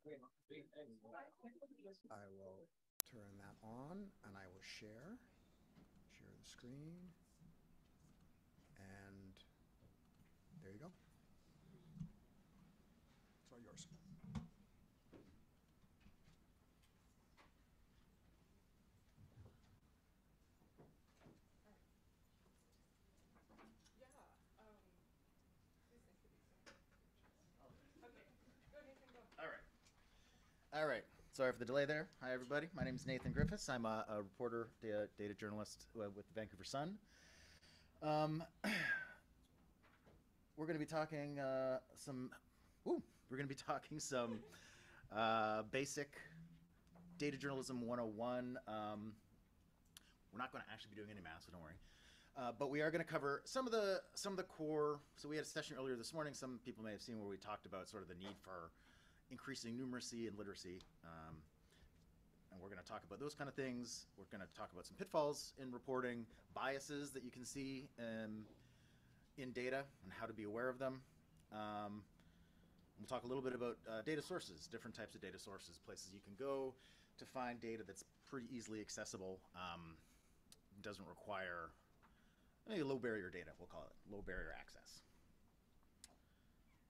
I will turn that on and I will share the screen, and there you go. It's all yours. All right. Sorry for the delay there. Hi, everybody. My name is Nathan Griffiths. I'm a reporter, data journalist with the Vancouver Sun. Um, we're going to be talking some. Ooh, we're going to be talking some basic data journalism 101. We're not going to actually be doing any math, so don't worry. But we are going to cover some of the core. So we had a session earlier this morning. Some people may have seen where we talked about sort of the need for increasing numeracy and literacy. And we're going to talk about those kind of things. We're going to talk about some pitfalls in reporting, biases that you can see in data and how to be aware of them. We'll talk a little bit about data sources, different types of data sources, places you can go to find data that's pretty easily accessible, doesn't require maybe low barrier data, we'll call it, low barrier access.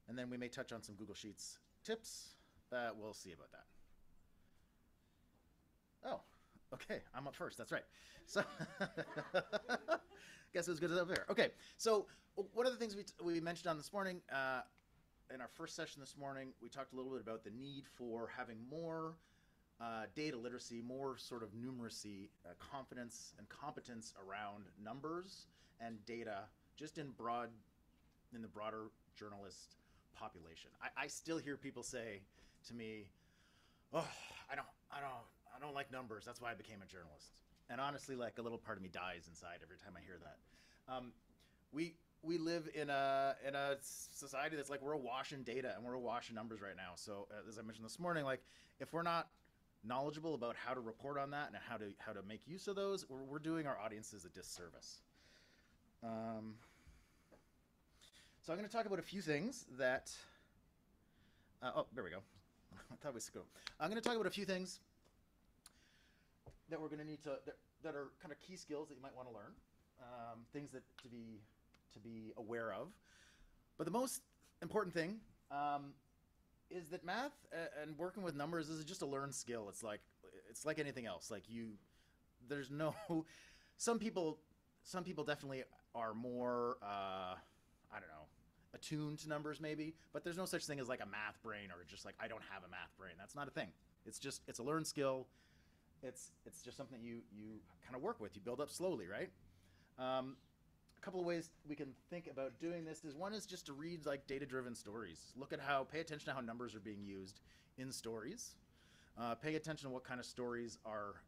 And then we may touch on some Google Sheets tips, but we'll see about that. Oh, okay, I'm up first, that's right. So, guess it was good as up there. Okay, so one of the things we mentioned on this morning, in our first session this morning, we talked a little bit about the need for having more data literacy, more sort of numeracy, confidence and competence around numbers and data, just in the broader journalist population. I still hear people say to me, "Oh, I don't like numbers. That's why I became a journalist." And honestly, like a little part of me dies inside every time I hear that. We live in a society that's like we're awash in data and we're awash in numbers right now. So as I mentioned this morning, like if we're not knowledgeable about how to report on that and how to make use of those, we're doing our audiences a disservice. So I'm going to talk about a few things that. Oh, there we go. I thought we go. I'm going to talk about a few things that we're going to need that are kind of key skills that you might want to learn, things that to be aware of. But the most important thing is that math and working with numbers is just a learned skill. It's like anything else. Like there's no. Some people definitely are more I don't know, attuned to numbers maybe, but there's no such thing as like a math brain or just like I don't have a math brain. That's not a thing. It's a learned skill. It's just something you kind of work with. You build up slowly, right? A couple of ways we can think about doing this is one is just to read like data-driven stories. Pay attention to how numbers are being used in stories. Pay attention to what kind of stories are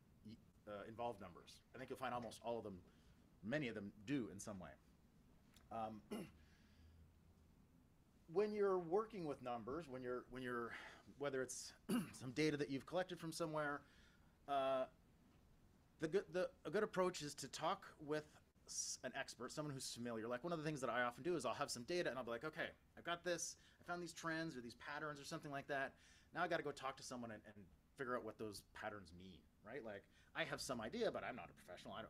involve numbers. I think you'll find almost all of them, many of them do in some way. When you're working with numbers, whether it's some data that you've collected from somewhere, a good approach is to talk with an expert, someone who's familiar. Like one of the things that I often do is I'll have some data and I'll be like, okay, I've got this, I found these trends or these patterns or something like that. Now I got to go talk to someone and figure out what those patterns mean, right? Like I have some idea, but I'm not a professional. I'm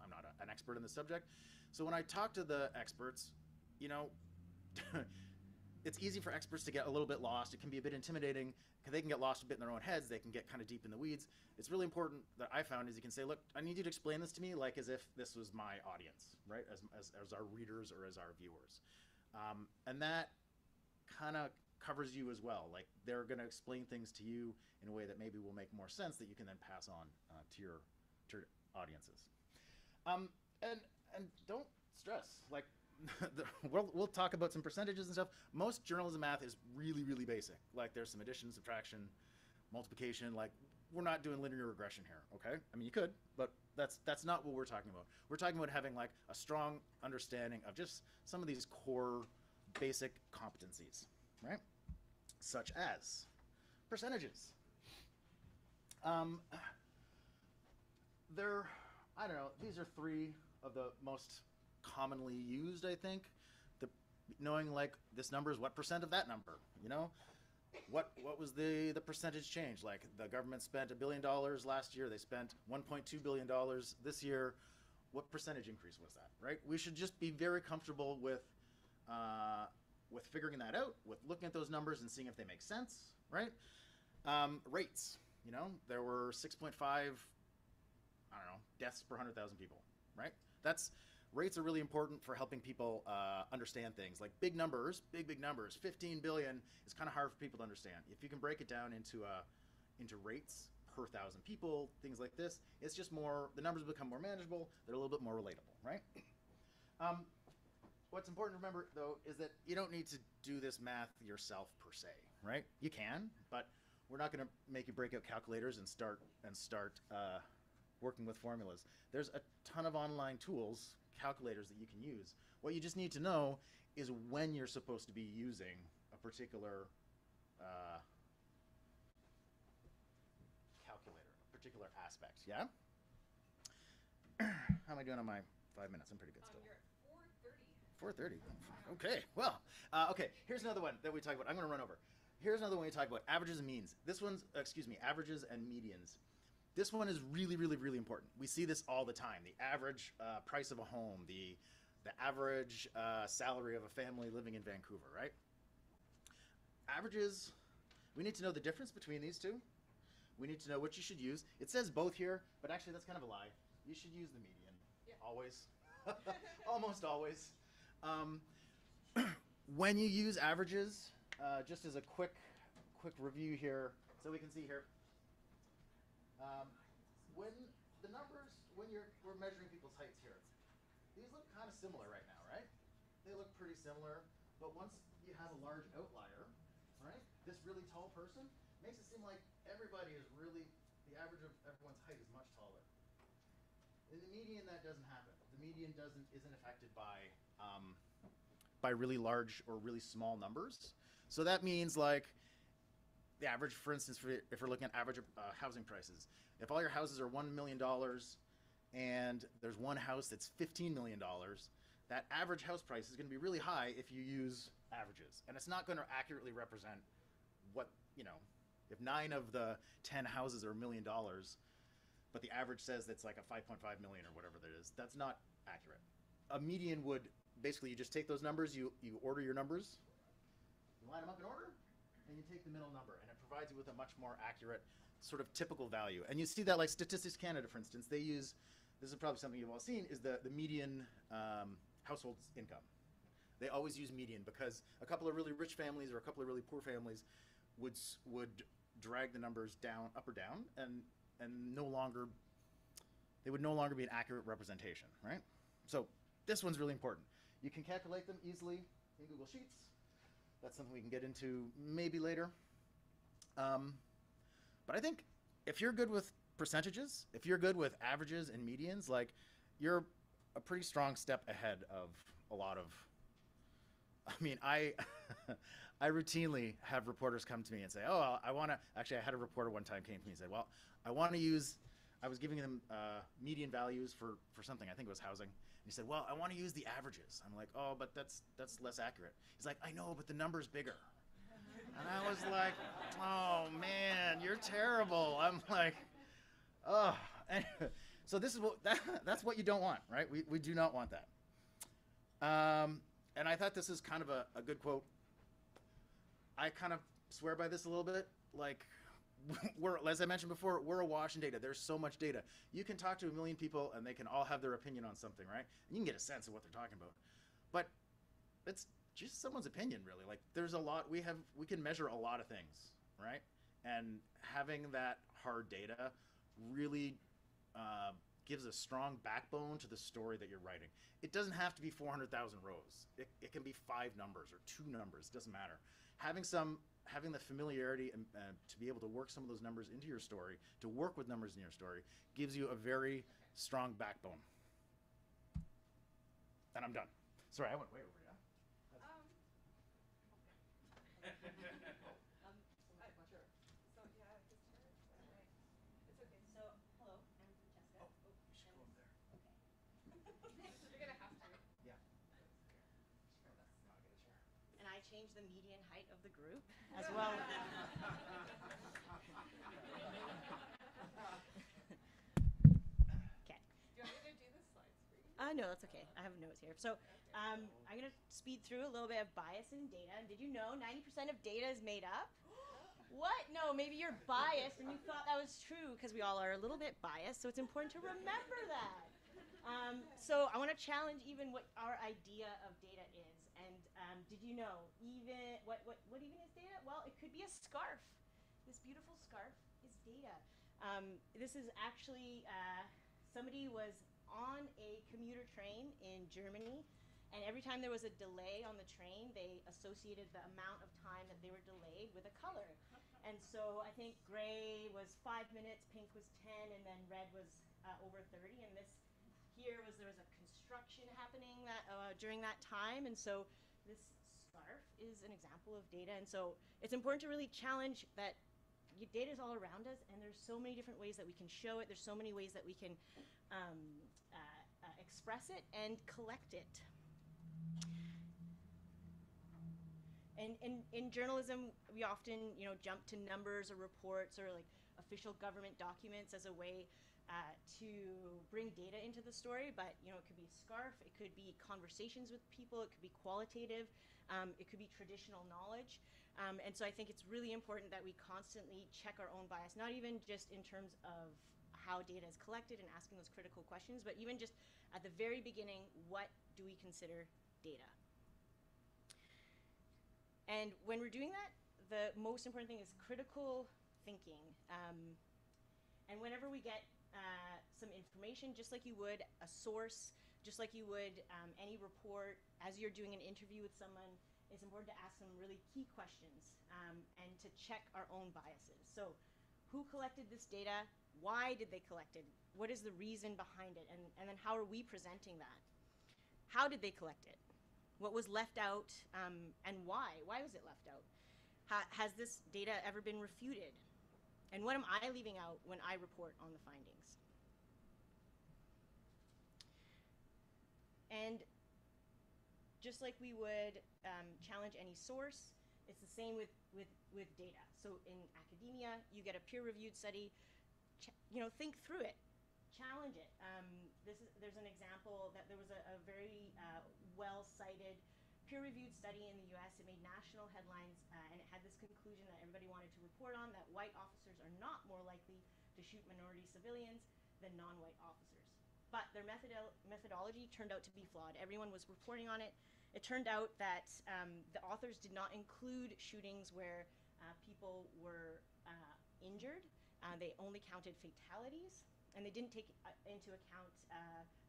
not an expert in the subject. So when I talk to the experts, it's easy for experts to get a little bit lost. It can be a bit intimidating because they can get lost a bit in their own heads. They can get kind of deep in the weeds. It's really important that I found is you can say, look, I need you to explain this to me like as if this was my audience, right? As our readers or as our viewers. And that kind of covers you as well. Like they're going to explain things to you in a way that maybe will make more sense that you can then pass on to your audiences. And don't stress. Like we'll talk about some percentages and stuff. Most journalism math is really, really basic. Like there's some addition, subtraction, multiplication. Like we're not doing linear regression here, okay? I mean, you could, but that's not what we're talking about. We're talking about having like a strong understanding of just some of these core basic competencies, right? Such as percentages. I don't know, these are three of the most commonly used, I think. Knowing like this number is what percent of that number, what was the percentage change? Like the government spent $1 billion last year, they spent $1.2 billion this year. What percentage increase was that, right? We should just be very comfortable with figuring that out, with looking at those numbers and seeing if they make sense, right? Rates, you know, there were 6.5, I don't know, deaths per 100,000 people, right? Rates are really important for helping people understand things. Like big numbers, big numbers, 15 billion is kind of hard for people to understand. If you can break it down into rates per 1,000 people, things like this, it's just more, the numbers become more manageable, they're a little bit more relatable, right? What's important to remember, though, is that you don't need to do this math yourself per se, right? You can, but we're not going to make you break out calculators and start working with formulas. There's a ton of online tools, calculators that you can use. What you just need to know is when you're supposed to be using a particular calculator, a particular aspect, yeah? How am I doing on my 5 minutes? I'm pretty good still. You're at 4:30. 4:30. Okay, well, okay, here's another one that we talk about. I'm going to run over. Here's another one we talk about, averages and means. This one's, averages and medians. This one is really, really, really important. We see this all the time. The average price of a home, the average salary of a family living in Vancouver, right? Averages, we need to know the difference between these two. We need to know what you should use. It says both here, but actually that's kind of a lie. You should use the median, always, almost always. When you use averages, just as a quick review here, so we can see here, when the numbers, we're measuring people's heights here, these look kind of similar right now, right? They look pretty similar, but once you have a large outlier, right, this really tall person makes it seem like everybody is really, the average of everyone's height is much taller. In the median, that doesn't happen. The median isn't affected by really large or really small numbers. So that means like the average, for instance, if we're looking at average housing prices, if all your houses are $1 million and there's one house that's $15 million, that average house price is going to be really high if you use averages. And it's not going to accurately represent what, you know, if 9 of the 10 houses are $1 million, but the average says that's like a 5.5 million or whatever that is, that's not accurate. A median would, basically you just take those numbers, you order your numbers, you line them up in order, and you take the middle number, and it provides you with a much more accurate sort of typical value. And you see that like Statistics Canada, for instance, they use, this is probably something you've all seen, is the median household income. They always use median because a couple of really rich families or a couple of really poor families would drag the numbers down, up or down, and no longer, they would no longer be an accurate representation, right? So this one's really important. You can calculate them easily in Google Sheets. That's something we can get into maybe later. But I think if you're good with percentages, if you're good with averages and medians, like you're a pretty strong step ahead of a lot of, I mean, I routinely have reporters come to me and say, oh, I want to, actually I had a reporter one time came to me and said, well, I want to use, I was giving them median values for something, I think it was housing. And he said, well, I want to use the averages. I'm like, oh, but that's less accurate. He's like, I know, but the number's bigger. And I was like, oh man, you're terrible. I'm like, oh. Anyway, so this is what, that's what you don't want, right? We do not want that. And I thought this is kind of a good quote. I kind of swear by this a little bit. Like, as I mentioned before, we're awash in data. There's so much data. You can talk to 1 million people and they can all have their opinion on something, right? And you can get a sense of what they're talking about. But it's just someone's opinion, really. Like, there's a lot, we can measure a lot of things, right? And having that hard data really gives a strong backbone to the story that you're writing. It doesn't have to be 400,000 rows. It can be 5 numbers or 2 numbers, it doesn't matter. Having the familiarity and to be able to work some of those numbers into your story, to work with numbers in your story, gives you a very strong backbone. And I'm done. Sorry, I went way over, yeah? Sure. So yeah, his chair. Right. It's okay. So, hello, I'm Francesca. Oh, you should go over there. Okay. You're gonna have to. Yeah. And I changed the median height of the group as well. Okay. Do you want me to do the slides for you? No, that's okay. I have notes here. So I'm going to speed through a little bit of bias in data. And did you know 90% of data is made up? What? No, maybe you're biased and you thought that was true because we all are a little bit biased. So it's important to remember that. So I want to challenge even what our idea of data is. And did you know even what even is data? Well, it could be a scarf. This beautiful scarf is data. This is actually somebody was on a commuter train in Germany, and every time there was a delay on the train, they associated the amount of time that they were delayed with a color. And so I think gray was 5 minutes, pink was 10, and then red was over 30. And this here was there was a construction happening that during that time, and so this scarf is an example of data. And so it's important to really challenge that data is all around us, and there's so many different ways that we can show it. There's so many ways that we can express it and collect it. And in journalism, we often, jump to numbers or reports or like official government documents as a way to bring data into the story. But it could be a scarf, it could be conversations with people, it could be qualitative, it could be traditional knowledge. And so I think it's really important that we constantly check our own bias, not even just in terms of how data is collected and asking those critical questions, but even just at the very beginning, what do we consider data? And when we're doing that, the most important thing is critical thinking. And whenever we get some information, just like you would a source, just like you would any report, as you're doing an interview with someone, it's important to ask some really key questions and to check our own biases. So who collected this data? Why did they collect it? What is the reason behind it? And then how are we presenting that? How did they collect it? What was left out and why? Why was it left out? Has this data ever been refuted? And what am I leaving out when I report on the findings? And just like we would challenge any source, it's the same with data. So in academia, you get a peer-reviewed study, think through it, challenge it. There's an example that there was a very well-cited peer-reviewed study in the US. It made national headlines, and it had this conclusion that everybody wanted to report on, that white officers are not more likely to shoot minority civilians than non-white officers. But their methodology turned out to be flawed. Everyone was reporting on it. It turned out that the authors did not include shootings where people were injured. They only counted fatalities, and they didn't take into account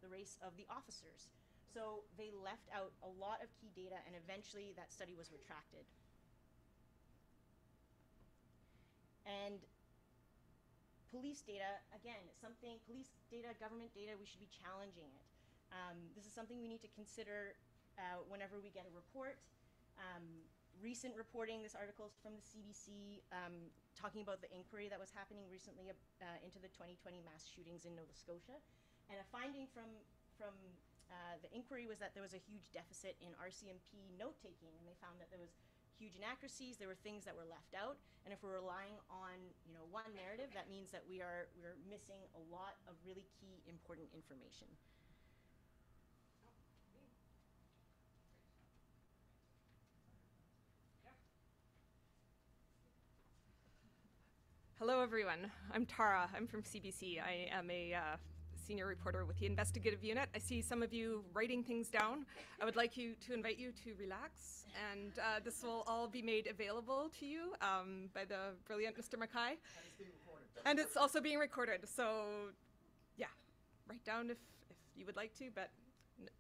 the race of the officers. So they left out a lot of key data, and eventually that study was retracted. And police data, again, police data, government data, we should be challenging it. This is something we need to consider whenever we get a report. Recent reporting, this article is from the CBC, talking about the inquiry that was happening recently into the 2020 mass shootings in Nova Scotia. And a finding from the inquiry was that there was a huge deficit in RCMP note-taking, and they found that there was huge inaccuracies, there were things that were left out, and if we're relying on one narrative, that means that we're missing a lot of really key important information. Hello, everyone. I'm Tara. I'm from CBC. I am a senior reporter with the investigative unit. I see some of you writing things down. I would like to invite you to relax, and this will all be made available to you by the brilliant Mr. Mackay. And it's also being recorded, so yeah, write down if you would like to, but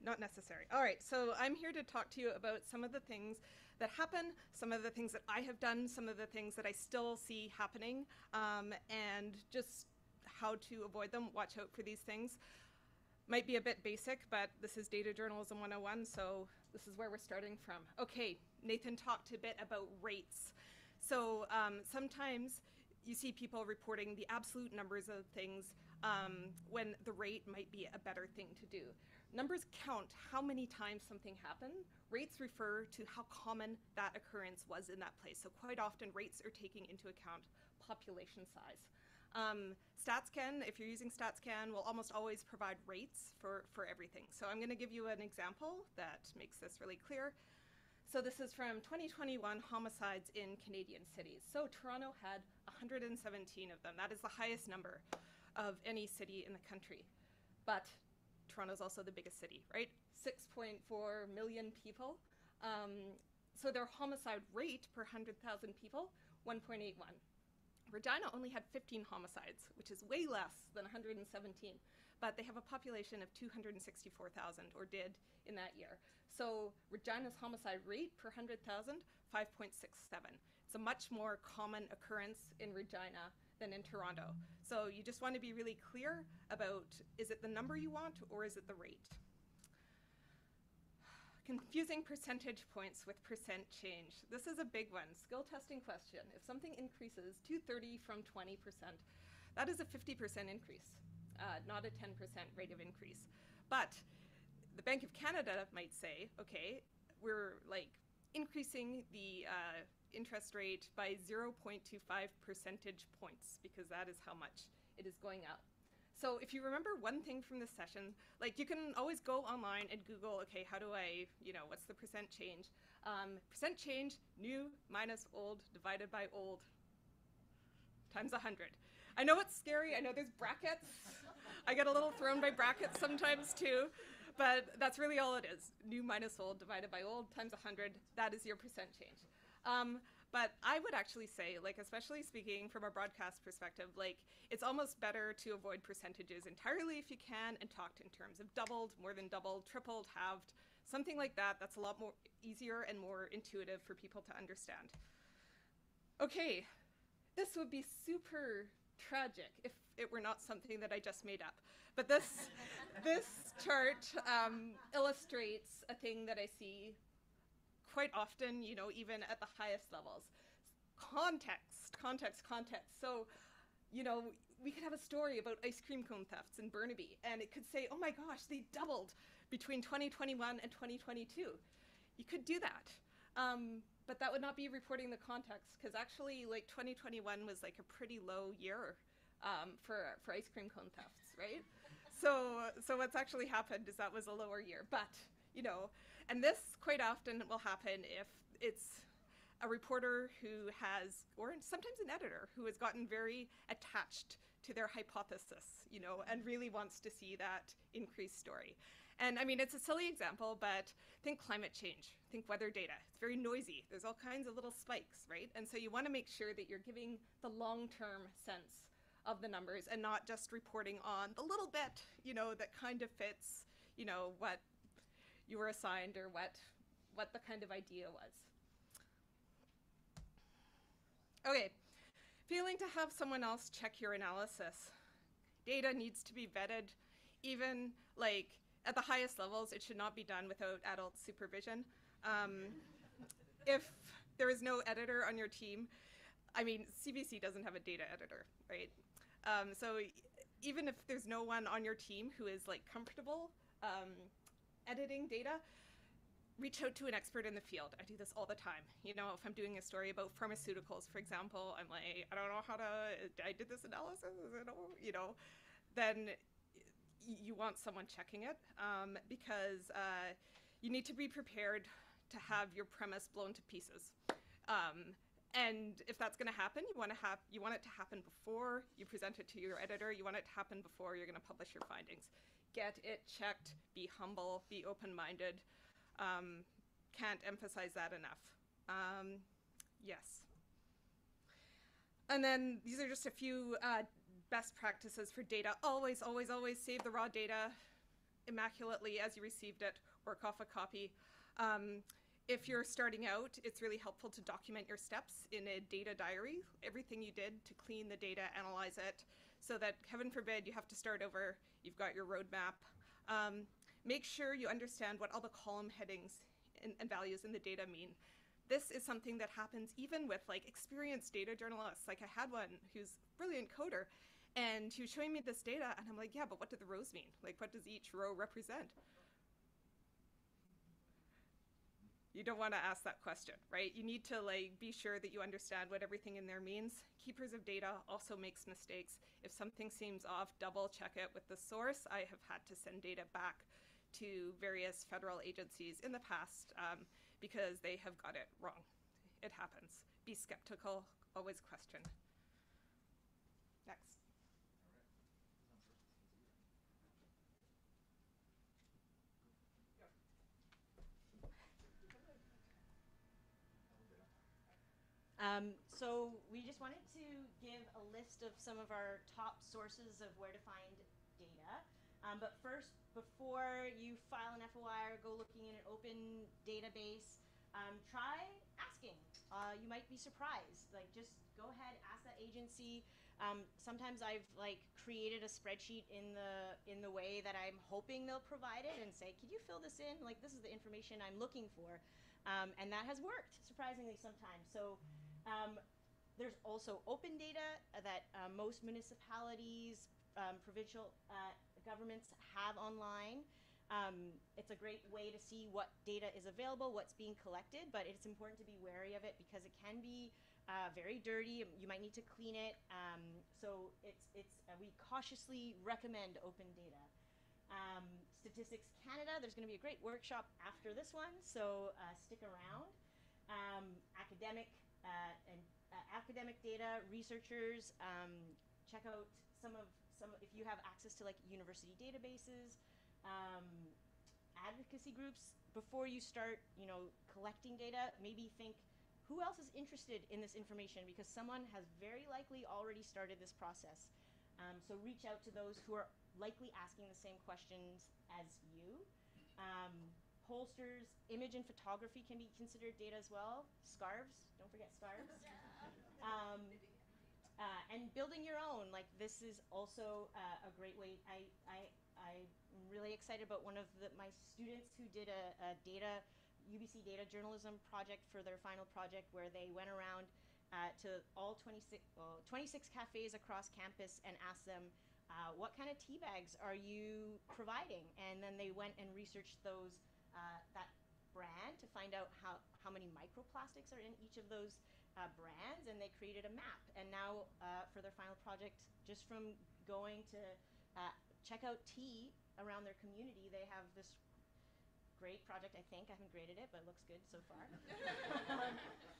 not necessary. All right, so I'm here to talk to you about some of the things that happen, some of the things that I have done, some of the things that I still see happening, and just how to avoid them. Watch out for these things. Might be a bit basic, but this is Data Journalism 101, so this is where we're starting from. Okay, Nathan talked a bit about rates. So sometimes you see people reporting the absolute numbers of things when the rate might be a better thing to do. numbers count how many times something happened. Rates refer to how common that occurrence was in that place. So quite often rates are taking into account population size. StatsCan, if you're using StatsCan, will almost always provide rates for everything. So I'm gonna give you an example that makes this really clear. So this is from 2021 homicides in Canadian cities. So Toronto had 117 of them. That is the highest number of any city in the country. But Toronto's also the biggest city, right? 6.4 million people. So their homicide rate per 100,000 people, 1.81. Regina only had 15 homicides, which is way less than 117, but they have a population of 264,000, or did in that year. So Regina's homicide rate per 100,000, 5.67. It's a much more common occurrence in Regina than in Toronto. So you just want to be really clear about, is it the number you want or is it the rate? Confusing percentage points with percent change. This is a big one. Skill testing question. If something increases to 30 from 20%, that is a 50% increase, not a 10% rate of increase. But the Bank of Canada might say, okay, we're like increasing the interest rate by 0.25 percentage points because that is how much it is going up. So if you remember one thing from this session, like you can always go online and Google, okay, how do I, what's the percent change? Percent change, new minus old divided by old times 100. I know it's scary, I know there's brackets. I get a little thrown by brackets sometimes too, but that's really all it is. New minus old divided by old times 100, that is your percent change. But I would actually say, like, especially speaking from a broadcast perspective, like, it's almost better to avoid percentages entirely if you can and talk in terms of doubled, more than doubled, tripled, halved, something like that. That's a lot more easier and more intuitive for people to understand. Okay, this would be super tragic if it were not something that I just made up. But this chart illustrates a thing that I see quite often, even at the highest levels. Context. So, we could have a story about ice cream cone thefts in Burnaby, and it could say, oh my gosh, they doubled between 2021 and 2022. You could do that. But that would not be reporting the context, because actually, like, 2021 was like a pretty low year for ice cream cone thefts, right? So what's actually happened is that was a lower year, but, and this quite often will happen if it's a reporter who has, or sometimes an editor, who has gotten very attached to their hypothesis, and really wants to see that increased story. And I mean, it's a silly example, but think climate change, think weather data. It's very noisy. There's all kinds of little spikes, right? And so you want to make sure that you're giving the long-term sense of the numbers and not just reporting on the little bit, that kind of fits, what you were assigned or what the kind of idea was. Okay, failing to have someone else check your analysis. Data needs to be vetted. Even like at the highest levels, it should not be done without adult supervision. If there is no editor on your team, I mean, CBC doesn't have a data editor, right? So even if there's no one on your team who is like comfortable editing data, reach out to an expert in the field. I do this all the time. If I'm doing a story about pharmaceuticals, for example, I'm like, I don't know how to, I did this analysis, then you want someone checking it because you need to be prepared to have your premise blown to pieces. And if that's going to happen, you want it to happen before you present it to your editor. You want it to happen before you're going to publish your findings. Get it checked, be humble, be open-minded. Can't emphasize that enough. Yes. And then these are just a few best practices for data. Always, always, always save the raw data immaculately as you received it. Work off a copy. If you're starting out, it's really helpful to document your steps in a data diary, everything you did to clean the data, analyze it, so that, heaven forbid, you have to start over, you've got your roadmap. Make sure you understand what all the column headings and values in the data mean. This is something that happens even with like experienced data journalists. Like I had one who's a brilliant coder, and he was showing me this data, and I'm like, yeah, but what do the rows mean? Like, what does each row represent? You don't want to ask that question, right? You need to like be sure that you understand what everything in there means. Keepers of data also makes mistakes. If something seems off, double check it with the source. I have had to send data back to various federal agencies in the past because they have got it wrong. It happens. Be skeptical, always question. Next. So we just wanted to give a list of some of our top sources of where to find data. But first, before you file an FOI or go looking in an open database, try asking. You might be surprised. Like, just go ahead, ask that agency. Sometimes I've like created a spreadsheet in the way that I'm hoping they'll provide it and say, could you fill this in? Like, this is the information I'm looking for. And that has worked, surprisingly, sometimes. So there's also open data that most municipalities, provincial governments have online. It's a great way to see what data is available, what's being collected, but it's important to be wary of it because it can be very dirty. You might need to clean it. So we cautiously recommend open data. Statistics Canada, there's going to be a great workshop after this one, so stick around. Academic data, researchers, check out some if you have access to like university databases, advocacy groups. Before you start, collecting data, maybe think, who else is interested in this information? Because someone has very likely already started this process. So reach out to those who are likely asking the same questions as you. Holsters, image and photography can be considered data as well. Scarves, don't forget scarves. And building your own, like this is also a great way. I'm really excited about one of my students who did a UBC data journalism project for their final project, where they went around to all 26 cafes across campus and asked them, what kind of tea bags are you providing? And then they went and researched that brand to find out how many microplastics are in each of those brands, and they created a map. And now for their final project, just from going to check out tea around their community, they have this great project, I think. I haven't graded it, but it looks good so far,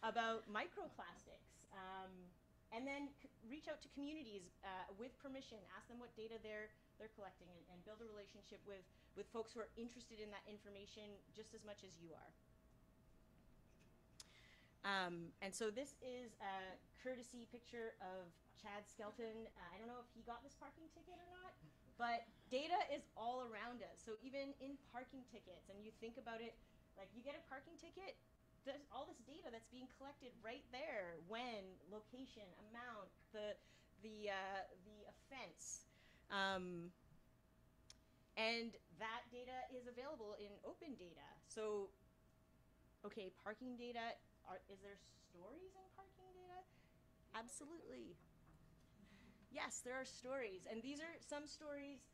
about microplastics. And then reach out to communities with permission. Ask them what data they're collecting, and build a relationship with folks who are interested in that information just as much as you are. And so this is a courtesy picture of Chad Skelton. I don't know if he got this parking ticket or not, but data is all around us. So even in parking tickets, and you think about it, like you get a parking ticket, there's all this data that's being collected right there: when, location, amount, the offense, and that data is available in open data. So, okay, parking data. Is there stories in parking data? Absolutely. Yes, there are stories, and these are some stories.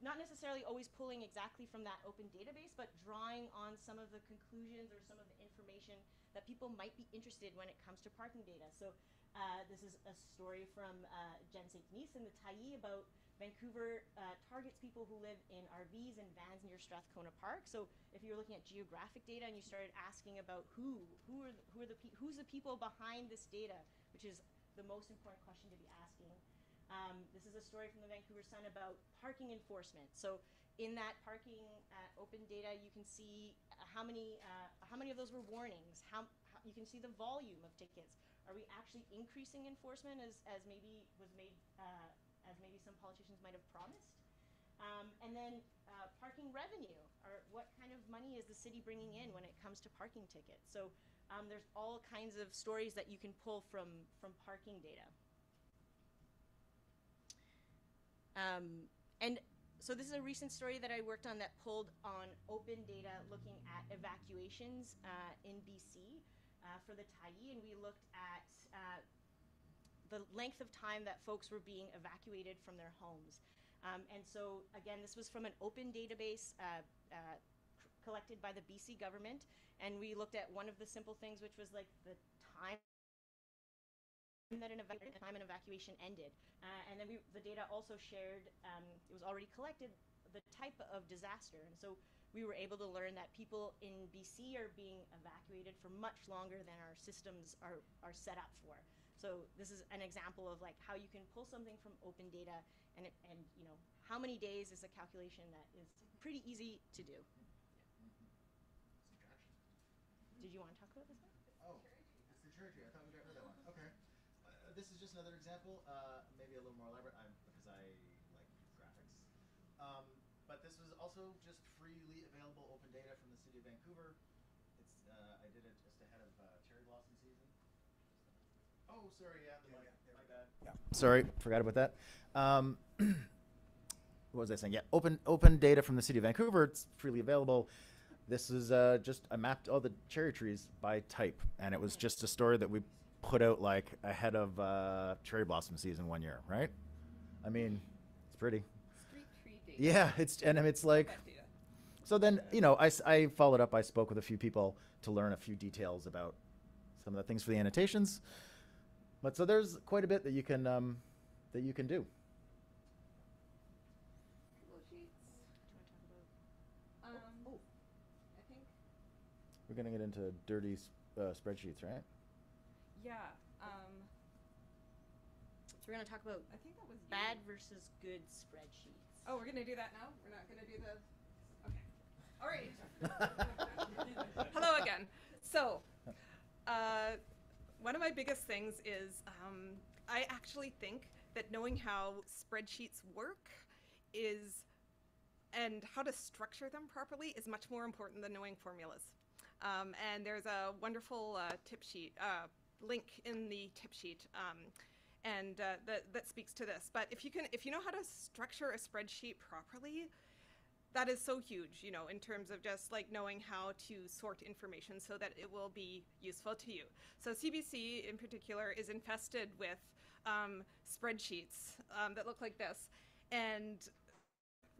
Not necessarily always pulling exactly from that open database, but drawing on some of the conclusions or some of the information that people might be interested when it comes to parking data. So this is a story from Jen St. Denis in the Tyee about Vancouver targets people who live in RVs and vans near Strathcona Park. So if you're looking at geographic data and you started asking about who's the people behind this data, which is the most important question to be asking. This is a story from the Vancouver Sun about parking enforcement. So in that parking open data, you can see how many of those were warnings. How you can see the volume of tickets. Are we actually increasing enforcement as maybe was made as maybe some politicians might have promised? And then parking revenue, or what kind of money is the city bringing in when it comes to parking tickets? So there's all kinds of stories that you can pull from parking data. And so this is a recent story that I worked on that pulled on open data looking at evacuations in BC for the Tyee, and we looked at the length of time that folks were being evacuated from their homes. And so again, this was from an open database collected by the BC government, and we looked at one of the simple things, which was like the time that time an evacuation ended. And then the data also shared, it was already collected, the type of disaster. And so we were able to learn that people in BC are being evacuated for much longer than our systems are set up for. So this is an example of like how you can pull something from open data, and you know, how many days is a calculation that is pretty easy to do. Did you want to talk about this one? Oh, it's the cherry tree. I thought we got rid of that one. Okay. This is just another example, maybe a little more elaborate, because I like graphics. But this was also just freely available open data from the city of Vancouver. I did it just ahead of cherry blossom season. Oh, sorry, yeah, my bad. Yeah. Sorry, forgot about that. What was I saying? Yeah, open data from the city of Vancouver. It's freely available. This is I mapped all the cherry trees by type, and it was just a story that we put out like ahead of cherry blossom season one year, right? I mean, it's pretty. Street tree data. Yeah, it's like. That data. So then, you know, I followed up. I spoke with a few people to learn a few details about some of the things for the annotations. But so there's quite a bit that you can do. Google Sheets. Do you want to talk about? I think. We're gonna get into dirty spreadsheets, right? Yeah. So we're going to talk about I think that was you. bad versus good spreadsheets. Oh, we're gonna do that now. We're not gonna do the. Okay. All right. Hello again. So, one of my biggest things is I actually think that knowing how spreadsheets work and how to structure them properly is much more important than knowing formulas. And there's a wonderful tip sheet, link in the tip sheet, that speaks to this. But if you know how to structure a spreadsheet properly, that is so huge, you know, in terms of just like knowing how to sort information so that it will be useful to you. So CBC in particular is infested with spreadsheets that look like this, and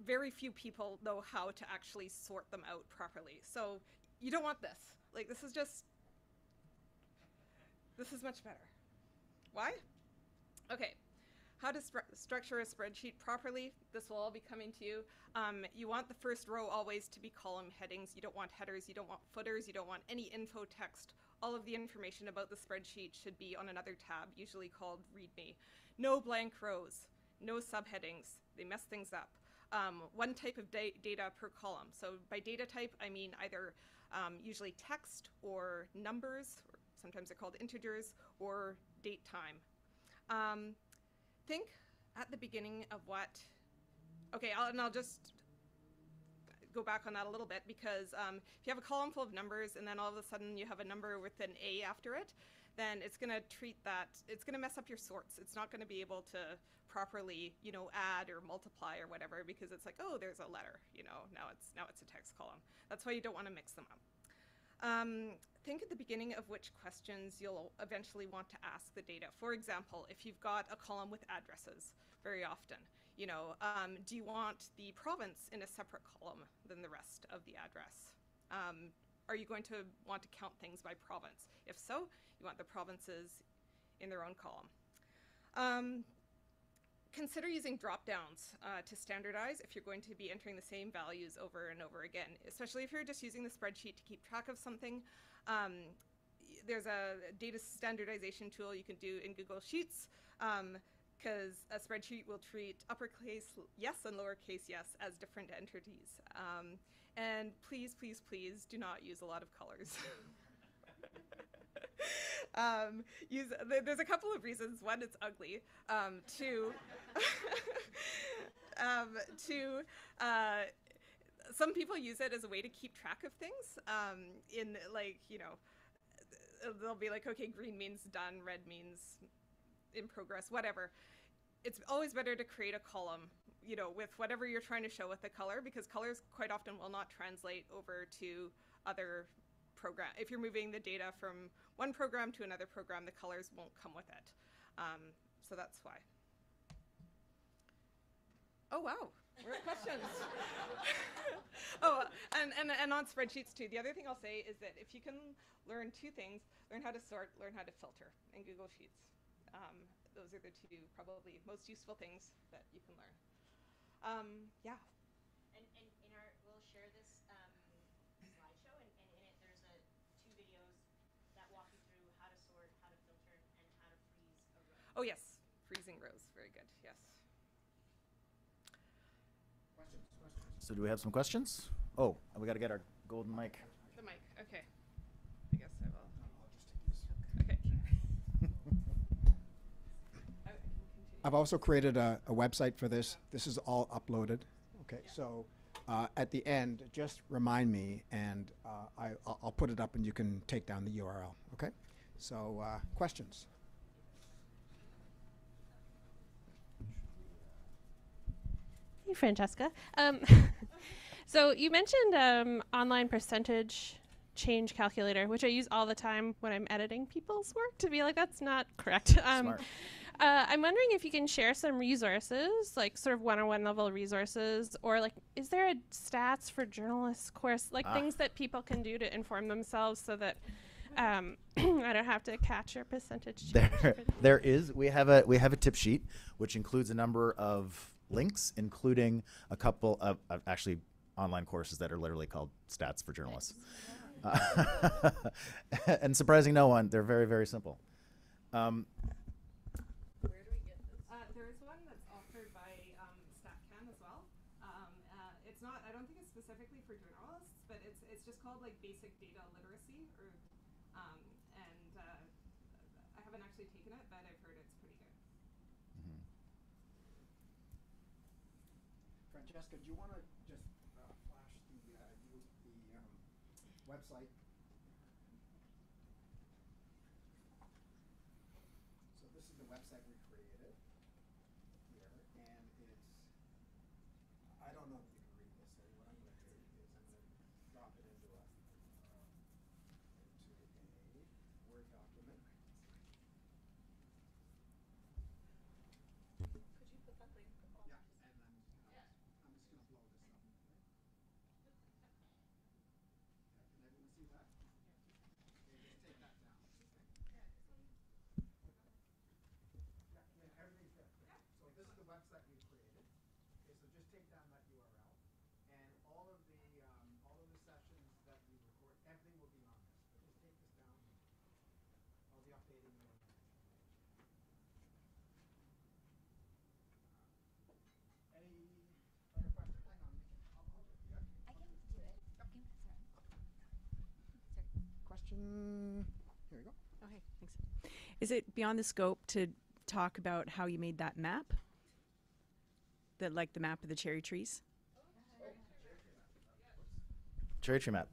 very few people know how to actually sort them out properly. So you don't want this. Like this is much better. Why? Okay. How to structure a spreadsheet properly. This will all be coming to you. You want the first row always to be column headings. You don't want headers, you don't want footers, you don't want any info text. All of the information about the spreadsheet should be on another tab, usually called README. No blank rows, no subheadings. They mess things up. One type of data per column. So by data type, I mean either usually text or numbers, or sometimes they're called integers, or date time. Think at the beginning of what, okay, I'll just go back on that a little bit, because if you have a column full of numbers and then all of a sudden you have a number with an A after it, then it's going to it's going to mess up your sorts. It's not going to be able to properly, you know, add or multiply or whatever, because it's like, oh, there's a letter, you know, now it's a text column. That's why you don't want to mix them up. Think at the beginning of which questions you'll eventually want to ask the data. For example, if you've got a column with addresses very often, you know, do you want the province in a separate column than the rest of the address? Are you going to want to count things by province? If so, you want the provinces in their own column. Consider using drop-downs to standardize if you're going to be entering the same values over and over again, especially if you're just using the spreadsheet to keep track of something. There's a data standardization tool you can do in Google Sheets, because a spreadsheet will treat uppercase yes and lowercase yes as different entities. And please, please, please do not use a lot of colors. There's a couple of reasons. One, it's ugly. Two, some people use it as a way to keep track of things. In like, you know, they'll be like, okay, green means done, red means in progress, whatever. It's always better to create a column, you know, with whatever you're trying to show with the color, because colors quite often will not translate over to other program. If you're moving the data from one program to another program, the colors won't come with it. So that's why. Oh, wow. We're at questions. Oh, and on spreadsheets too. The other thing I'll say is that if you can learn two things, learn how to sort, learn how to filter in Google Sheets. Those are the two probably most useful things that you can learn. Yeah. And in our, we'll share this slideshow, and in it there's two videos that walk you through how to sort, how to filter, and how to freeze a row. Oh yes, freezing rows. Very good. Yes. So do we have some questions? Oh, we got to get our golden mic. The mic. Okay. I guess I will. Okay. I've also created a website for this. This is all uploaded. Okay, so at the end, just remind me, and I'll put it up, and you can take down the URL. Okay. So questions. Hey, Francesca. So you mentioned online percentage change calculator, which I use all the time when I'm editing people's work to be like, that's not correct. Smart. I'm wondering if you can share some resources, like sort of one-on-one level resources, or like, is there a stats for journalists course, like things that people can do to inform themselves so that I don't have to catch your percentage change? There is. We have a tip sheet which includes a number of links, including a couple of actually online courses that are literally called Stats for Journalists. And surprising no one, they're very, very simple. Where do we get this? There is one that's offered by StatCan as well. It's not. I don't think it's specifically for journalists, but it's just called like basic data literacy, or and I haven't actually taken it, but I've heard it's pretty good. Francesca, do you want to just flash the website? So this is the website we created here, and it's, I don't know if you can read this, so what I'm going to do is I'm going to drop it into a Word document. Could you put that link on? Yeah, and then I'm just going to blow this up. Can everyone see that? Okay, just take that down. Yeah, everything's there. So this is the website we created. Okay, so just take down that URL, and all of the sessions that we record, everything will be on this. But just take this down. I'll be updating you. Any other questions? Hang on. I'll hold it. Yeah. I can do it. Okay, sorry. Question. Here we go. Okay, thanks. Is it beyond the scope to talk about how you made that map? Like the map of the cherry trees? Cherry tree map.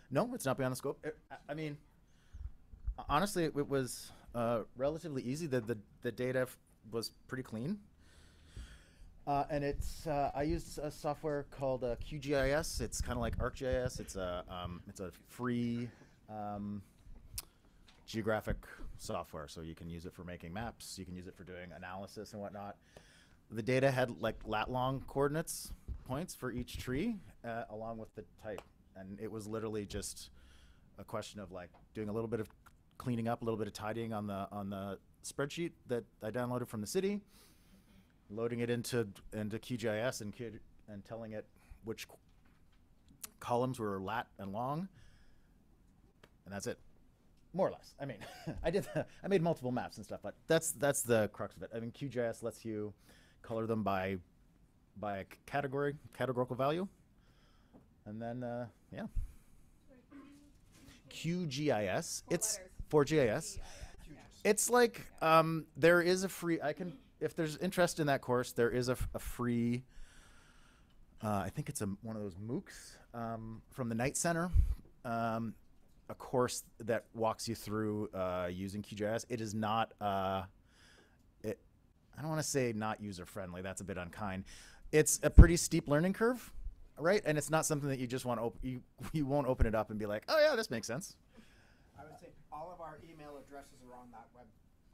No, it's not beyond the scope. I mean, honestly, it was relatively easy. The data was pretty clean. And it's I used a software called QGIS. It's kind of like ArcGIS. It's a free geographic software, so you can use it for making maps. You can use it for doing analysis and whatnot. The data had like lat-long coordinates points for each tree, along with the type, and it was literally just a question of like doing a little bit of cleaning up, a little bit of tidying on the spreadsheet that I downloaded from the city, loading it into QGIS and telling it which columns were lat and long, and that's it, more or less. I mean, I made multiple maps and stuff, but that's the crux of it. I mean, QGIS lets you color them by a categorical value, and then yeah. QGIS. It's for GIS. It's like there is a free. If there's interest in that course, there is a free. I think it's one of those MOOCs from the Knight Center. A course that walks you through using QGIS. It is not. I don't want to say not user friendly. That's a bit unkind. It's a pretty steep learning curve, right? And it's not something that you just want to you won't open it up and be like, oh yeah, this makes sense. I would say all of our email addresses are on that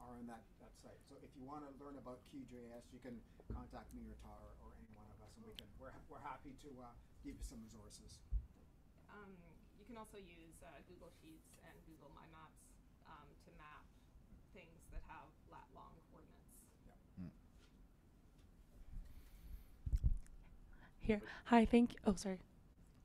are on that site. So if you want to learn about QGIS, you can contact me or Tara or any one of us, and we're happy to give you some resources. You can also use Google Sheets and Google My Maps to map things that have lat-long coordinates. Here. Hi, thank you. Oh, sorry.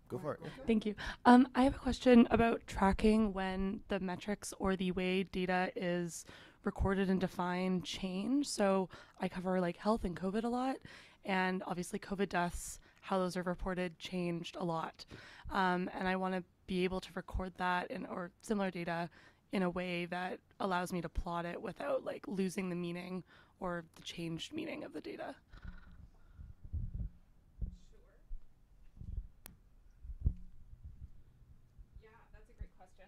Go for it. Yeah. Thank you. I have a question about tracking when the metrics or the way data is recorded and defined change. So I cover like health and COVID a lot, and obviously COVID deaths, how those are reported, changed a lot. And I want to be able to record that or similar data in a way that allows me to plot it without like losing the meaning or the changed meaning of the data. Yeah, that's a great question.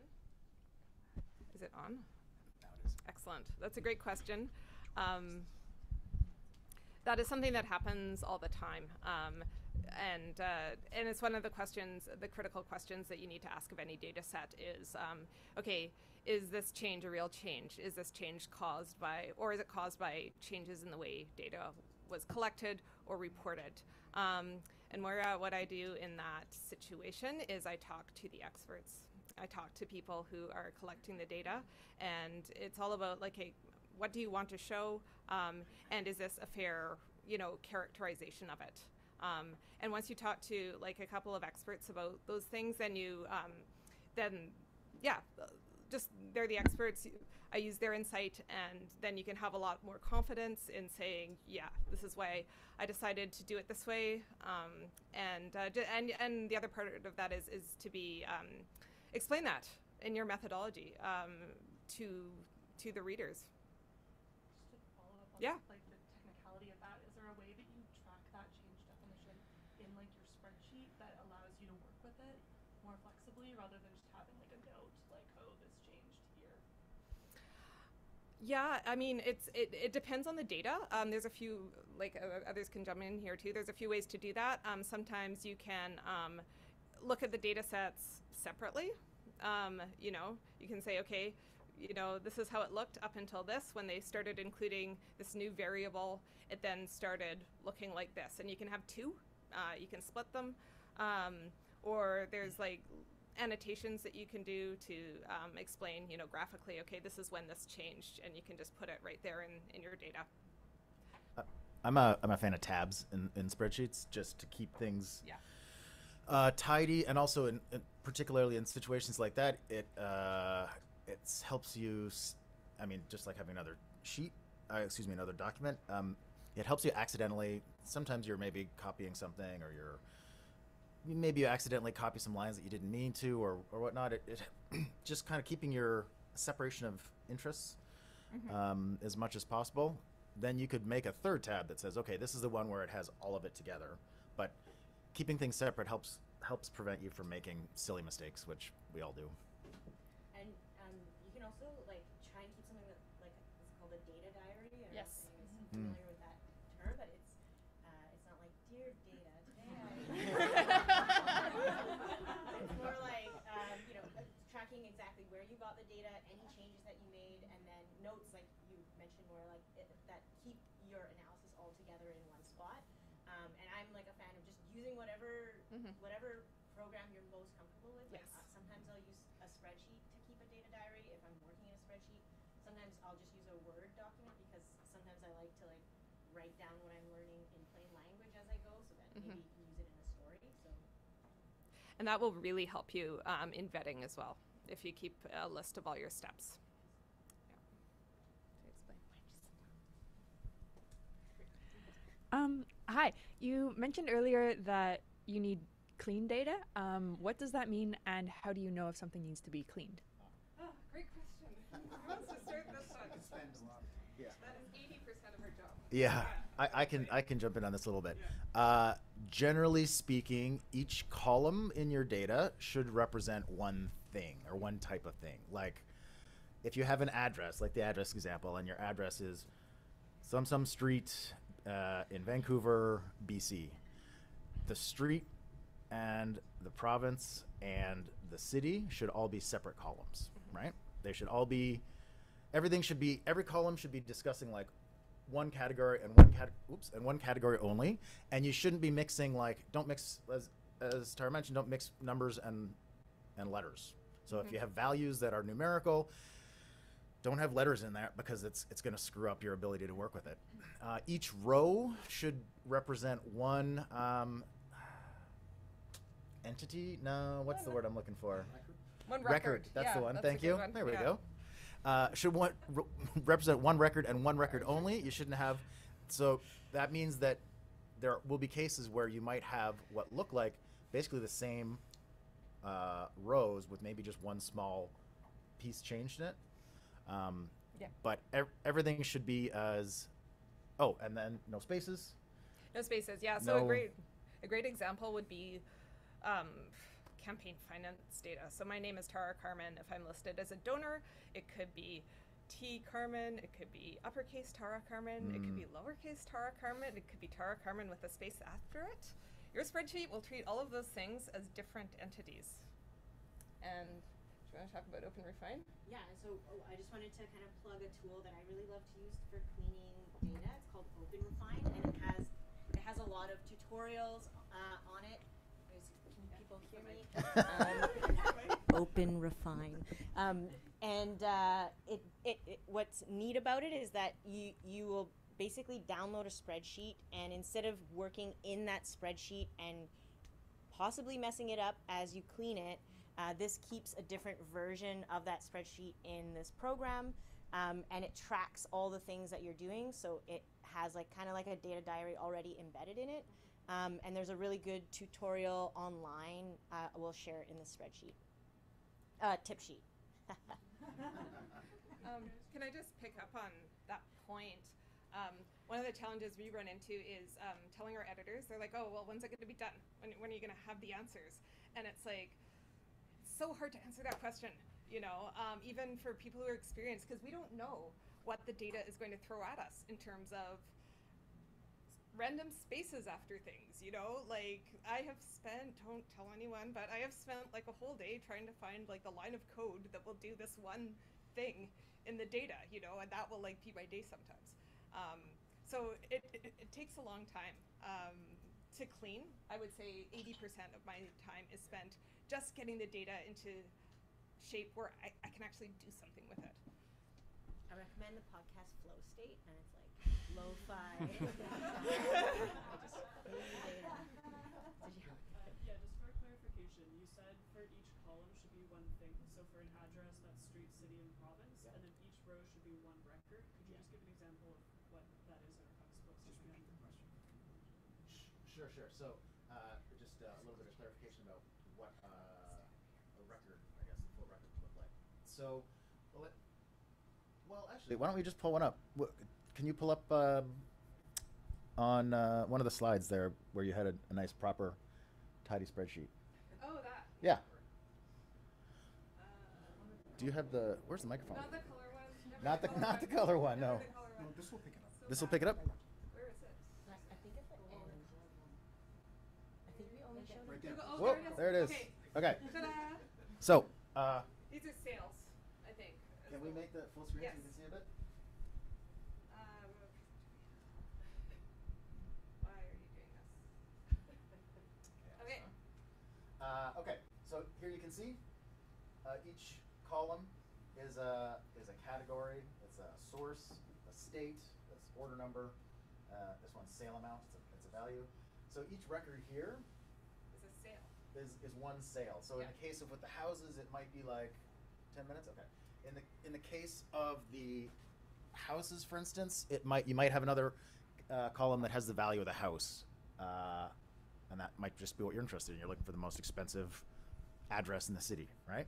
Is it on? Now it is. Excellent. That's a great question. That is something that happens all the time. And it's one of the questions, the critical questions that you need to ask of any data set is, okay, is this change a real change? Is this change caused by, or is it caused by changes in the way data was collected or reported? And Moira, what I do in that situation is I talk to the experts. I talk to people who are collecting the data, and it's all about like, hey, what do you want to show? And is this a fair, characterization of it? And once you talk to like a couple of experts about those things, then just they're the experts. I use their insight, and then you can have a lot more confidence in saying, yeah, this is why I decided to do it this way. And the other part of that is to be explain that in your methodology to the readers. Just to follow up on Yeah. like the technicality of that, is there a way that you track that change definition in like your spreadsheet that allows you to work with it more flexibly rather than just having like a note like, oh, this changed here? Yeah, I mean, it depends on the data. There's a few, others can jump in here too. There's a few ways to do that. Sometimes you can look at the data sets separately. You can say, okay, this is how it looked up until this. When they started including this new variable, it then started looking like this. And you can have two. You can split them. Or there's like annotations that you can do to explain, graphically, okay, this is when this changed, and you can just put it right there in your data. I'm a fan of tabs in spreadsheets just to keep things tidy, and also in particularly in situations like that, it helps you. Just like having another sheet, another document. It helps you accidentally. Sometimes you're maybe copying something, or maybe you accidentally copy some lines that you didn't mean to, or whatnot. It just kind of keeping your separation of interests as much as possible. Then you could make a third tab that says, okay, this is the one where it has all of it together. But keeping things separate helps prevent you from making silly mistakes, which we all do. And you can also like try and keep something that like it's called a data diary. I don't know Yes. if anyone's familiar with that term, but it's not like dear data today. It's more like tracking exactly where you got the data, any changes that you made, and then notes like you mentioned, more like that keep your analysis all together in one spot. And I'm like a fan of just using whatever program you're most comfortable with. Yes. Like, sometimes I'll use a spreadsheet to keep a data diary if I'm working in a spreadsheet. Sometimes I'll just use a Word document because sometimes I like to like write down what I'm learning in plain language as I go, so that maybe you can use it in a story. So. And that will really help you in vetting as well, if you keep a list of all your steps. Hi. You mentioned earlier that you need clean data. What does that mean, and how do you know if something needs to be cleaned? Oh, great question. Who wants to start this one? That is 80% of our job. Yeah, I can jump in on this a little bit. Generally speaking, each column in your data should represent one thing or one type of thing. Like if you have an address, like the address example, and your address is some street in Vancouver, BC, the street and the province and the city should all be separate columns, right? They should all be every column should be discussing like one category and one category only, and you shouldn't be mixing don't mix, as Tara mentioned, don't mix numbers and letters. So if you have values that are numerical, don't have letters in there because it's going to screw up your ability to work with it. Each row should represent one entity. No, what's the word I'm looking for? One record. That's Yeah, the one. that's a Thank good you. one. There we Yeah. go. Should represent one record and one record only. You shouldn't have. So that means that there will be cases where you might have what look like basically the same rows with maybe just one small piece changed in it. Yeah. But everything should be as. Oh, and then no spaces. No spaces, yeah. So No- a great example would be campaign finance data. So my name is Tara Carmen. If I'm listed as a donor, it could be T Carmen, it could be uppercase Tara Carmen, it could be lowercase Tara Carmen, it could be Tara Carmen with a space after it. Your spreadsheet will treat all of those things as different entities. And do you want to talk about Open Refine? Yeah, so I just wanted to kind of plug a tool that I really love to use for cleaning data. It's called Open Refine, and it has a lot of tutorials on it. Can people hear me? Open Refine, and what's neat about it is that you will basically download a spreadsheet, and instead of working in that spreadsheet and possibly messing it up as you clean it, this keeps a different version of that spreadsheet in this program, and it tracks all the things that you're doing. So it has kind of like a data diary already embedded in it. And there's a really good tutorial online. We'll share it in the spreadsheet. Tip sheet. Can I just pick up on that point? One of the challenges we run into is telling our editors, they're like, oh, well, when's it going to be done? When are you going to have the answers? And it's like, it's so hard to answer that question, even for people who are experienced, because we don't know what the data is going to throw at us in terms of random spaces after things, I have spent, don't tell anyone, but I have spent a whole day trying to find the line of code that will do this one thing in the data, and that will be my day sometimes. So it takes a long time to clean. I would say 80% of my time is spent just getting the data into shape where I can actually do something with it. I recommend the podcast Flow State, and it's lo-fi. Yeah, just for clarification, you said for each column should be one thing. So for an address, that's street, city, and province, and then each row should be one record. Could you just give an example of what that is or how it's supposed to be? Sure. So just a little bit of clarification about what a record, I guess, the full record would look like. So, actually, why don't we just pull one up? Can you pull up on one of the slides there where you had a nice, proper, tidy spreadsheet? Oh, that. Yeah. Do you have the? Where's the microphone? Not the color one. Never Not the color one. No. the color one. This will pick it up. This will pick it up. Where is it? I think at the end. I think we only showed Right it. there. Oh, Whoa, there it is. Okay. Okay. Ta-da! So, These are sales, I think. as can we well. make the full screen Yes. so you can see a bit? Why are you doing this? Okay. Okay, so here you can see each column is a category. It's a source, a state, that's order number. This one's sale amount. It's a value. So each record here It's a sale. is one sale. So in Yeah. the case of with the houses, it might be 10 minutes. Okay. In the case of the houses, for instance, you might have another column that has the value of the house, and that might just be what you're interested in. You're looking for the most expensive address in the city, right?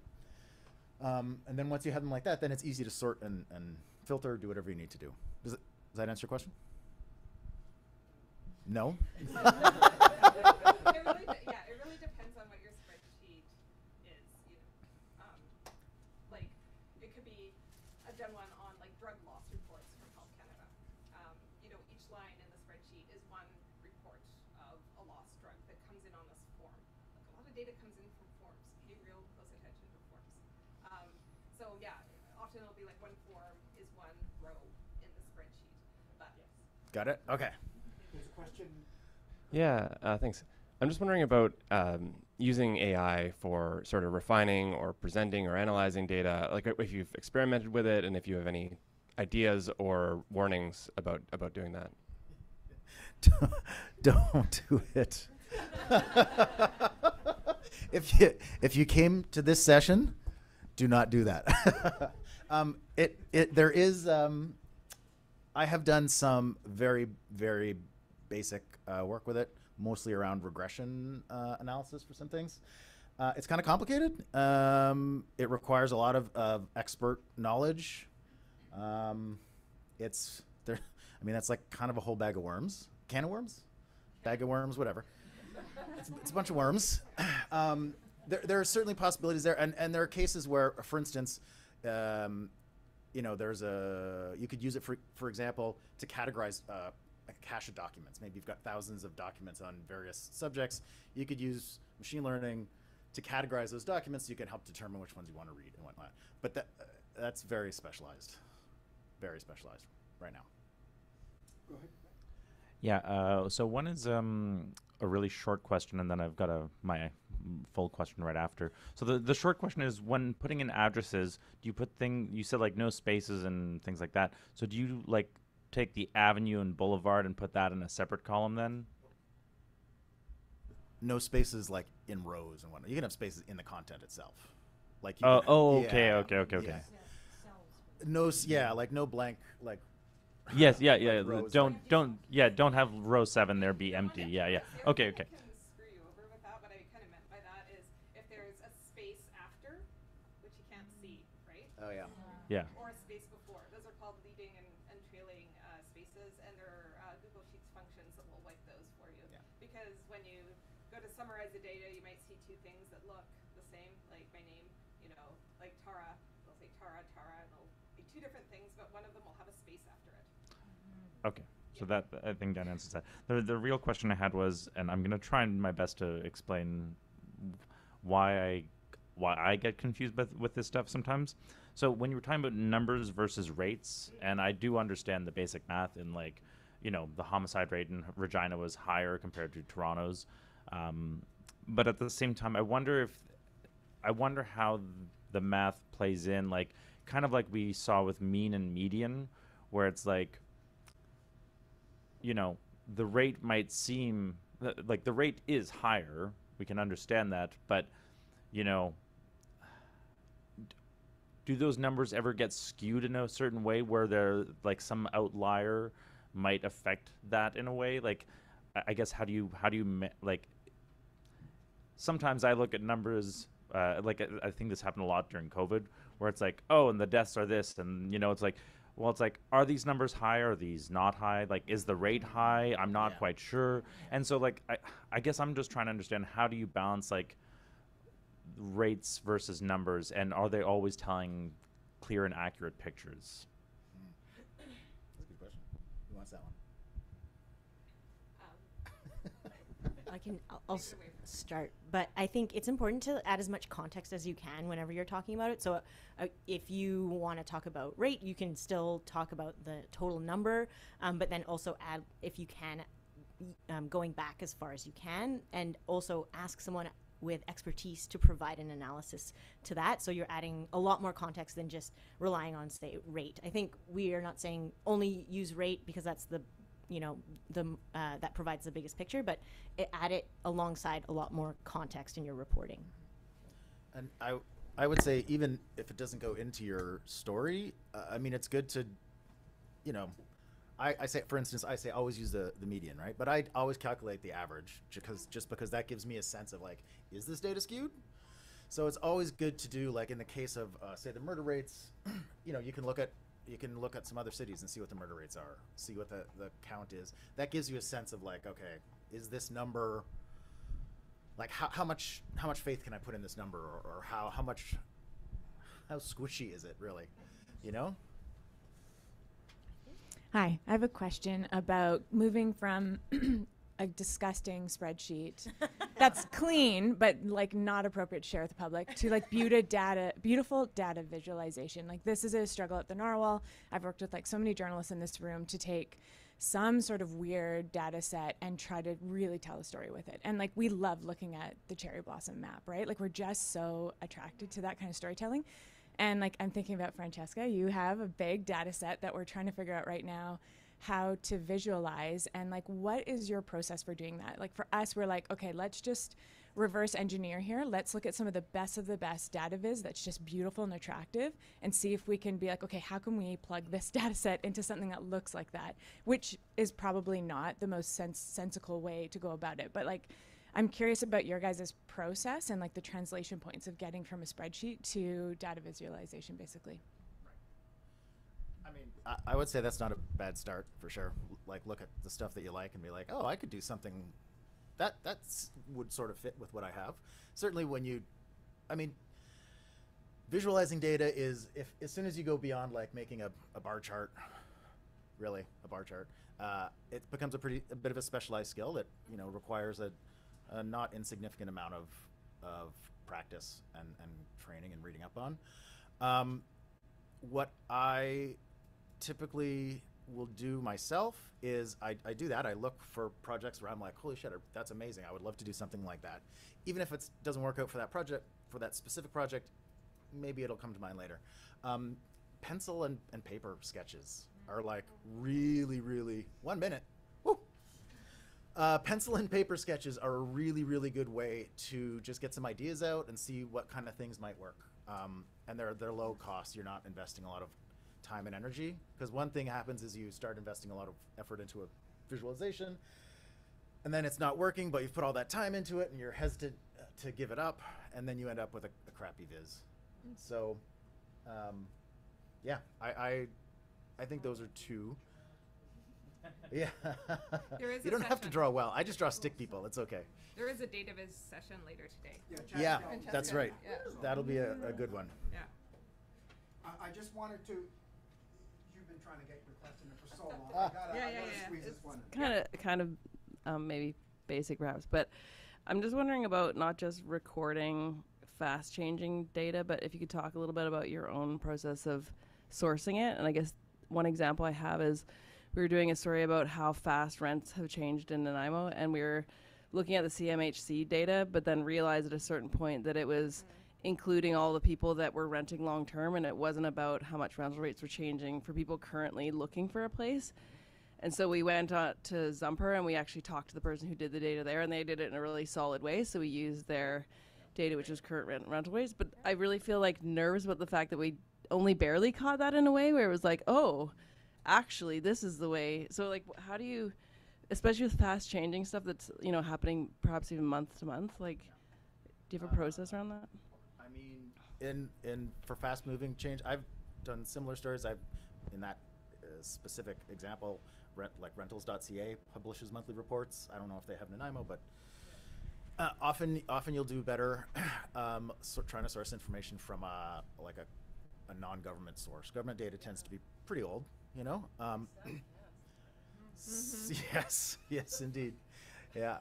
And then once you have them like that, then it's easy to sort and filter, do whatever you need to do. Does that answer your question? No. It really depends on what your spreadsheet is. It could be. I've done one on drug loss reports from Health Canada. Each line in the spreadsheet is one report of a lost drug that comes in on this form. A lot of data comes in from forms. Pay real close attention to forms. So yeah, often it'll be one form Got it? Okay. There's a question. Yeah, thanks. I'm just wondering about using AI for sort of refining or presenting or analyzing data, like if you've experimented with it and if you have any ideas or warnings about doing that. Don't do it. If you came to this session, do not do that. There is. I have done some very, very basic work with it, mostly around regression analysis for some things. It's kind of complicated. It requires a lot of expert knowledge. It's there. I mean, that's like kind of a whole bag of worms. Can of worms? Bag of worms, whatever. It's a bunch of worms. There are certainly possibilities there, and there are cases where, for instance, there's you could use it for example to categorize a cache of documents. Maybe you've got thousands of documents on various subjects. You could use machine learning to categorize those documents so you can help determine which ones you want to read and whatnot. But that's very specialized right now. Go ahead. Yeah, so one is a really short question, and then I've got my full question right after. So the short question is, when putting in addresses, do you put you said like no spaces and things like that. So do you like take the avenue and boulevard and put that in a separate column then? No spaces like in rows and whatnot. You can have spaces in the content itself. Like okay. Yeah. Like no blank like. Yes, yeah. rows, Don't have row 7 there be empty. Yeah. Okay. I can screw you over with that. What I kind of meant by that is if there's a space after, which you can't see, right? Oh yeah. Yeah. Or a space before. Those are called leading and trailing spaces, and there are Google Sheets functions that will wipe those for you. Yeah. Because when you go to summarize the data, you might see two things that look the same, like my name, like Tara. They'll say Tara, and it'll be two different things, but one of them will have a space after it. Okay. So that, I think that answers that. The real question I had was, and I'm going to try my best to explain why I get confused with this stuff sometimes. So when you were talking about numbers versus rates, and I do understand the basic math in like, the homicide rate in Regina was higher compared to Toronto's. But at the same time, I wonder how the math plays in, like kind of like we saw with mean and median, where it's like, the rate might seem like the rate is higher. We can understand that, but do those numbers ever get skewed in a certain way where they're like some outlier might affect that in a way? Like, I guess how do you like? Sometimes I look at numbers. Like I think this happened a lot during COVID, where it's like, oh, and the deaths are this, and it's like. Well, it's like, are these numbers high? Are these not high? Like, is the rate high? I'm not quite sure. And so, like, I guess I'm just trying to understand, how do you balance, like, rates versus numbers, and are they always telling clear and accurate pictures? That's a good question. Who wants that one? I'll start, but I think it's important to add as much context as you can whenever you're talking about it. So if you want to talk about rate, you can still talk about the total number, but then also add, if you can, going back as far as you can, and also ask someone with expertise to provide an analysis to that. So you're adding a lot more context than just relying on, say, rate. I think we are not saying only use rate because that's that provides the biggest picture, but add it alongside a lot more context in your reporting. And I would say, even if it doesn't go into your story, I mean, it's good to, I say, for instance, always use the median, right? But I always calculate the average just because that gives me a sense of like, is this data skewed? So it's always good to do, like in the case of say the murder rates, you can look at some other cities and see what the murder rates are, see what the count is. That gives you a sense of like, okay, is this number, like how much faith can I put in this number, or how squishy is it really, Hi, I have a question about moving from a disgusting spreadsheet that's clean but like not appropriate to share with the public to like beautiful data visualization. Like this is a struggle at the Narwhal. I've worked with like so many journalists in this room to take some sort of weird data set and try to really tell a story with it. And like we love looking at the cherry blossom map, right? Like we're just so attracted to that kind of storytelling. And like I'm thinking about Francesca, you have a big data set that we're trying to figure out right now how to visualize, and like what is your process for doing that? Like for us, we're like, okay, let's just reverse engineer here. Let's look at some of the best data viz that's just beautiful and attractive and see if we can be like, okay, how can we plug this data set into something that looks like that, which is probably not the most sensical way to go about it. But like, I'm curious about your guys' process and like the translation points of getting from a spreadsheet to data visualization, basically. I mean, I would say that's not a bad start for sure. Like, look at the stuff that you like and be like, oh, I could do something that would sort of fit with what I have. Certainly when you, I mean, visualizing data is, if as soon as you go beyond like making a bar chart, really a bar chart, it becomes a bit of a specialized skill that, you know, requires a not insignificant amount of practice and training and reading up on. What I typically will do myself is I do that. I look for projects where I'm like, holy shit, that's amazing. I would love to do something like that. Even if it doesn't work out for that project, for that specific project, maybe it'll come to mind later. Pencil and paper sketches are like really, 1 minute. Woo! Pencil and paper sketches are a really good way to just get some ideas out and see what kind of things might work. And they're low cost. You're not investing a lot of time and energy, because one thing happens is you start investing a lot of effort into a visualization and then it's not working, but you've put all that time into it and you're hesitant to give it up, and then you end up with a crappy viz. So yeah, I think those are two. Yeah. You don't have to draw well. I just draw stick people. It's okay. There is a data viz session later today. Yeah, that's right. Yeah. That'll be a good one. Yeah. I just wanted to, you've been trying to get your question in for so long. I gotta squeeze this one in. Kind of maybe basic perhaps, but I'm just wondering about not just recording fast changing data, but if you could talk a little bit about your own process of sourcing it. And I guess one example I have is we were doing a story about how fast rents have changed in Nanaimo, and we were looking at the CMHC data, but then realized at a certain point that it was including all the people that were renting long term, and it wasn't about how much rental rates were changing for people currently looking for a place. And so we went to Zumper and we actually talked to the person who did the data there, and they did it in a really solid way. So we used their data, which was current rental rates. But I really feel like nervous about the fact that we only barely caught that in a way where it was like, oh, actually this is the way. So like, how do you, especially with fast changing stuff that's, you know, happening perhaps even month to month, like, do you have a process around that? I mean, for fast moving change, I've done similar stories. In that specific example, like rentals.ca publishes monthly reports. I don't know if they have Nanaimo, but often you'll do better trying to source information from a non-government source. Government data tends to be pretty old, you know. Yes, indeed, yeah.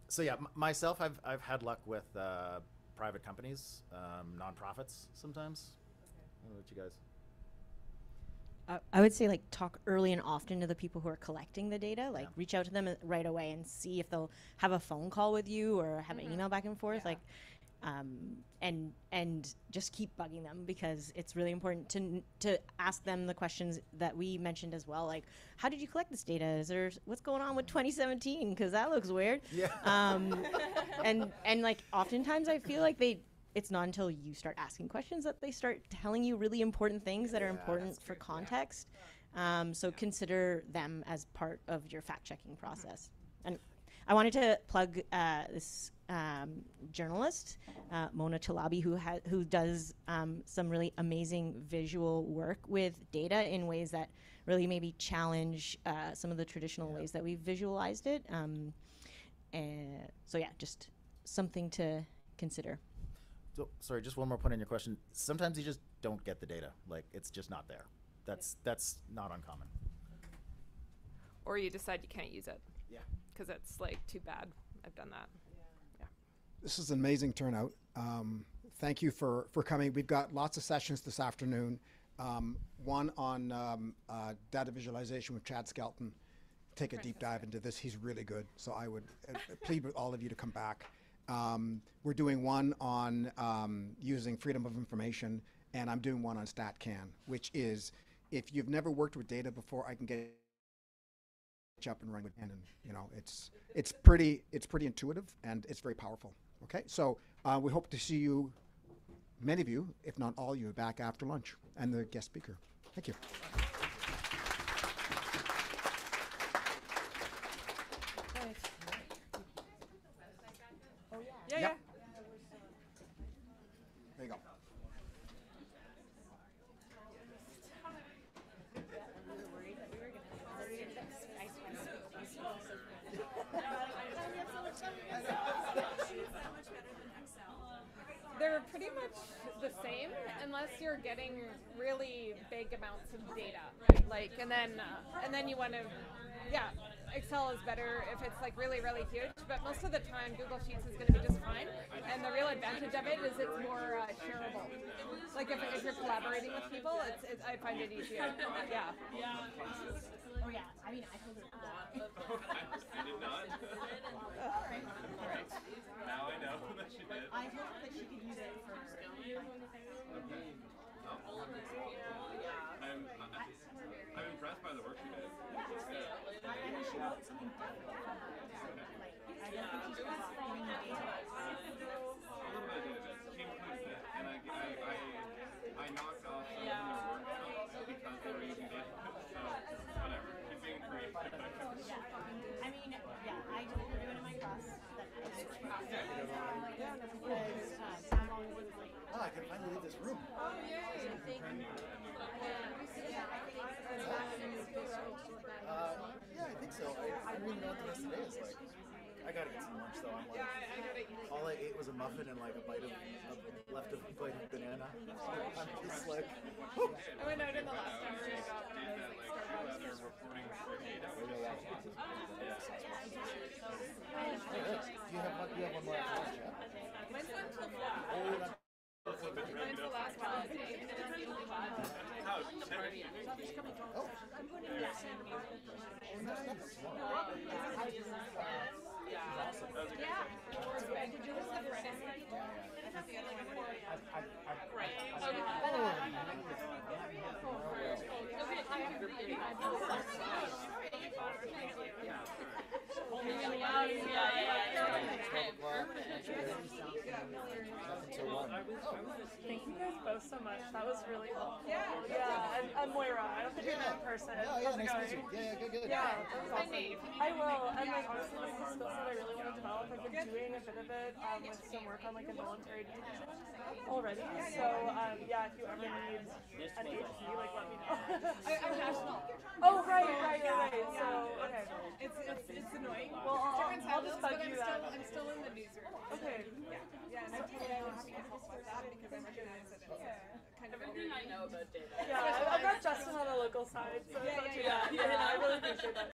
So yeah, myself, I've had luck with private companies, nonprofits sometimes. I don't know what you guys. I would say like talk early and often to the people who are collecting the data, like reach out to them right away and see if they'll have a phone call with you or have an email back and forth, like, and just keep bugging them, because it's really important to ask them the questions that we mentioned as well, like, how did you collect this data? Is there, what's going on with 2017? Because that looks weird. Yeah. And like oftentimes I feel like it's not until you start asking questions that they start telling you really important things that are important for context. So consider them as part of your fact-checking process. And I wanted to plug this journalist, Mona Chalabi, who does some really amazing visual work with data in ways that really maybe challenge some of the traditional ways that we've visualized it. And so yeah, just something to consider. So, sorry, just one more point on your question. Sometimes you just don't get the data. Like, it's just not there. That's not uncommon. Or you decide you can't use it. Yeah. Because it's like too bad I've done that. This is an amazing turnout. Thank you for coming. We've got lots of sessions this afternoon. One on data visualization with Chad Skelton. Take a deep dive into this. He's really good. So I would plead with all of you to come back. We're doing one on using freedom of information, and I'm doing one on StatCan, which is if you've never worked with data before, I can get you up and running with it. And you know, it's pretty intuitive and it's very powerful. Okay, so we hope to see you, many of you, if not all of you, back after lunch, and the guest speaker. Thank you. Yeah, Yep. There you go. They're pretty much the same unless you're getting really big amounts of data. Like, and then you want to, yeah, Excel is better if it's like really, really huge, but most of the time Google Sheets is going to be just fine. And the real advantage of it is it's more shareable. Like if you're collaborating with people, I find it easier. Yeah. Oh yeah, I mean, I told her. I did not. Alright. Now I know that she did. I told her that she could use it for. Okay. I'm impressed by the work she did. I think she wrote something different. Like, I don't think she's just giving me data. A little bit of data. She includes it, and I knocked off some of your work because they were using data. So whatever. Keep being creative. I mean, yeah, I told everyone in my class that I was I can finally leave this room. Oh, yay. Yeah, I think so. I don't even know what the rest of the day is like. I gotta get some lunch though. I'm like, all I ate was a muffin and like a bite of banana. I'm just like, I went out in the last hour and I got one of those like Starbucks. Reporting for data, which is awesome. you have one more after lunch, yeah? Mine's not till 4. Oh, you're not. Mine's the last one. Did you listen to Friday? I thought the other one was Thank you guys both so much. That was really helpful. Yeah. And Moira, I don't think we met in person. Yeah, nice to meet you. Yeah, good. Yeah, that was awesome. I will. And like honestly, like the skill set I really want to develop. I've been doing a bit of it with some work on like involuntary detention already. So yeah, if you ever need an AP, like let me know. I'm national. Oh right. So okay. It's annoying. Well, I'll just bug you that. I'm still in the newsroom. Okay. Yeah, and I'm totally happy to help with that because I recognize that it's kind of everything I know about data. Yeah, I've got Justin on the local side, so it's not too bad. Yeah, I really appreciate that.